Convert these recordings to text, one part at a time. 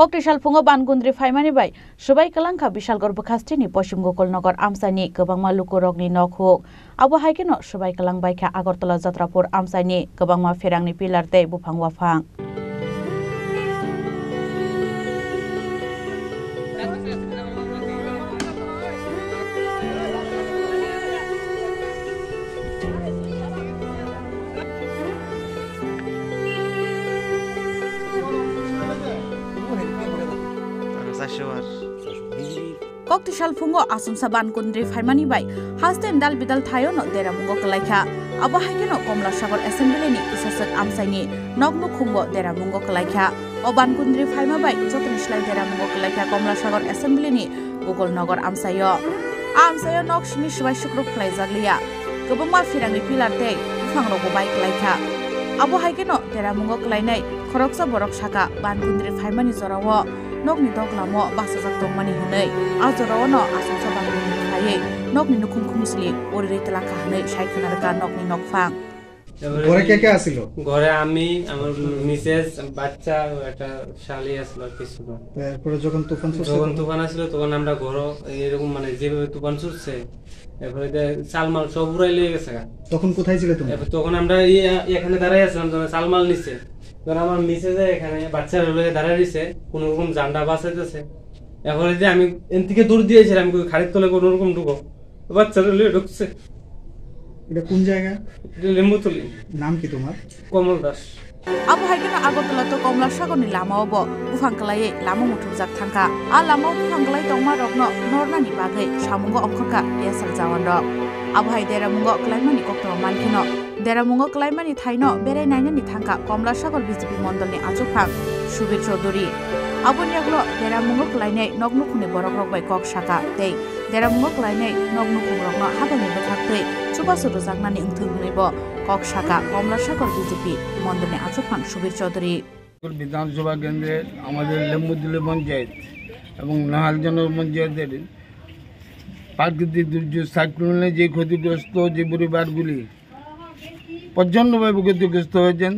Koktisal Fungo Bangundri Faimani Bai, Shubai Kalanka Bishal Gorbukastini, Poshim Gokol Nogor Amsani, Gabangma Lukurogni Nokho, Abu Haikino, Shubai Kalang Baika Agortola Zatrapur Amsani, Gabangma Firangni Pilar de Bupang Wafang. Koktisal Fungo Asumsa Bangundri Faimani Bai, Hasten Dal Bidal Tayono, Deramungo Kalaika, Abu Haikino, Komla Shagor Assembly, Isasat Amsani, Nogno Kungo, Deramungo Kalaika, Obangundri Faima Bai, Zotanishla Deramungo Kalaika, Komla Shagor Assembly, Google Nogor Amsayo. Amsayo Nokshmi Shwai Shukruk Klazaglia, Gabuma Firangi Pilar Day, Fangrogo Bai Kalaika. Abu Haikino, Deramungo Kalai, Koroksa Borok Shaka, Bangundri Faimani Zorawo. Nokni doglamo basazak dongmani hunai azorono asumsa bangni khai nokni nukum kumusli orire telaka hunai shaikhanarka nokni nokfang ঘরে কে কে আছিল ঘরে আমি আমার Mrs বাচ্চা একটা শালি আসলো কিছু তারপরে যখন তুফান আসলো তখন আমরা ঘর এরকম মানে যেভাবে তুফান ছুটছে এরপরে চালমাল সব উড়াই লিয়ে গেছে তখন কোথায় ছিলে তুমি তখন আমরা এখানে দাঁড়াই আছিলাম যখন চালমাল নিচে তখন আমার মিসেস এখানে বাচ্চার লয়ে দাঁড়াই রইছে কোন রকম জান্ডা বাঁচাইতেছে এরপরে যে আমি এন থেকে দূর দিয়েছিলাম খাড়ির তলে কোন রকম ঢুকো বাচ্চার লয়ে ঢুকছে এটা কোন জায়গা লেম্বুতলি নাম কি তোমার Kamal Das Abu Haikino Agortola to Komla Shagoni Lamaobo Bufangkalai Lama Mutuzak Tanka A Lama Bufangkalai Tongma Rogno Nornani Bagai Shamungo Onkoka Yasal Zawando Abu Hai Deramungo Klaimani Kokto Mankino Deramungo Klaimani Thaino Bere Nainani Tanka Komla Shagol BJP Mondolni Achupang Shubir Choduri Abu Nyaglo Deramungo Klaine Nognukune Borok Bai Kok Shaka Dei Deramungo Klaine Nognukurogno Habani Bakate Chubasuru Zagnani Untunebo Kok Shaka Komla Shagol BJP Mondolni Achupang Shubir Choduri বিধানসভা কেন্দ্রে আমাদের লেম্বুতলি পঞ্চায়েত এবং নাহালজনক পঞ্চায়েতের প্রাকৃতিক দুর্যোগ সাইক্লোনে যে ক্ষতিগ্রস্ত যে পরিবারগুলি প্রচণ্ডভাবে ক্ষতিগ্রস্ত হয়েছেন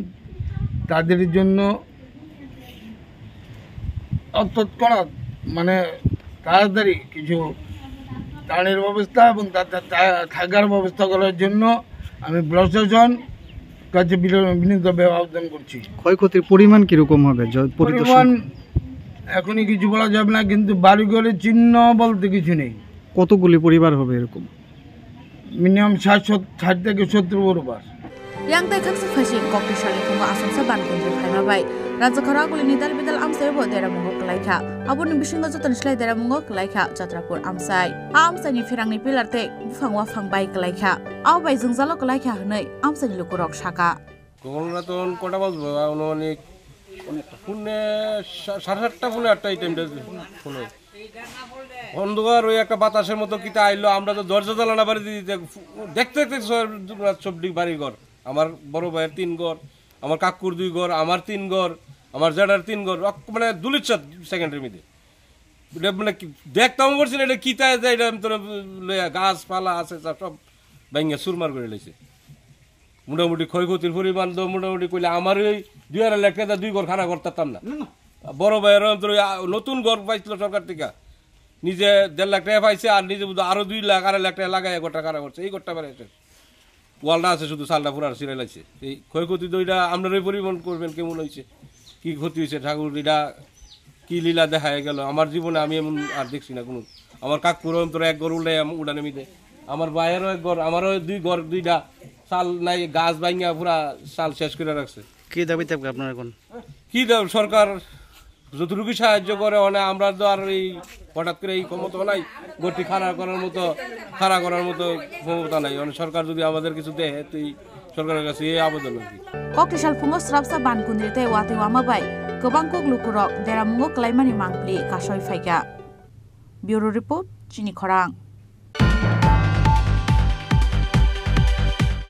তাদের জন্য তৎক্ষণাৎ মানে তাড়াতাড়ি কিছু ত্রাণের ব্যবস্থা এবং থাকার ব্যবস্থা করার জন্য আমি প্রশাসন কাছে বিনীতভাবে আবেদন করছি। ক্ষয়ক্ষতির পরিমাণ কিরকম হবে? পরিমাণ এখনই কিছু বলা যাবে না, কিন্তু বাড়িঘরের চিহ্ন বলতে কিছু নেই। কতগুলি পরিবার হবে এরকম? মিনিমাম 60 থেকে 70 পরিবার। Yang tay khak sifasi Koktisal Fungo Asumsa Bangundri Faima Bai Rajakara Guli Nidal Bidal Amsay Bo Deramungo Kalaika Abun Bishingo Zotanishla Deramungo Kalaika Jatrapur Amsay Amsay ni Firangni Pilar te Bufang Wafang Bai Kalaika Aw Bai Jungzalo Kalaika Hanai Amsay ni Lukurok Shaka Gomnaton kota bazbo onik Pune 7:30 Pune 8টা টাইমটা শুনে অন্ধকার ওই একটা বাতাসের মতো কিটা আইলো আমরা তো দরজা জ্বালানা বাড়ি দিতে দেখতে দেখতে সব বাড়ি ঘর আমার বড় ভাইয়ের 3 ঘর আমার কাকুর 2 ঘর আমার 3 ঘর আমার জেডার 3 ঘর মানে দুলিচ্ছা সেকেন্ডারি মিদে মানে দেখতাম করছেন এটা কিটা যায় এটা তোর গাছ পালা আছে সব ভাঙা সুরমার করে লইছে মোটামুটি ক্ষয়ক্ষতির পরিমাণ তো মোটামুটি কইলে আমার ওই 2.5 লাখ টাকা 2 ঘর খানা করতাম না বড় ভাইয়ের নতুন ঘর পাইছিল সরকার থেকে নিজে 1.5 লাখ টাকা পাইছে আর নিজে আরো 2 লাখ 2.5 লাখ টাকা লাগাই ঘরটা খানা করছে এই ঘরটা বানাইছে ওয়ালটা আছে শুধু সালটা পুরার সিরাই লাগছে এই ক্ষয়ক্ষতি তো এটা আপনারাই পরিমাণ করবেন কেমন হয়েছে কি ক্ষতি হয়েছে ঠাকুর এটা কি লীলা দেখা গেল আমার জীবনে আমি এমন আর দেখছি না কোনো আমার কাকুর অন্তর এক ঘর উড়ানে মিদে আমার ভাইয়েরও এক ঘর আমারও 2 ঘর 2টা সাল নাই গাছ ভাঙা পুরা সাল শেষ করে রাখছে কি দাবি থাকবে আপনার এখন? কি দাবি সরকার যতটুকু সাহায্য করে মানে আমরা তো আর এই হঠাৎ করে এই ক্ষমতা নাই গতি খাড়া করার মতো ক্ষমতা নাই মানে সরকার যদি আমাদের কিছু দেয় তো সরকারের কাছে এই আবেদন আর কি Koktisal Fungo Srapsa Bangundri te Wati Wama Bai Gobang Kok Lukurok Deramungo Klaimani Mangpli Kasoi Faiga Bureau Report Chini Khorang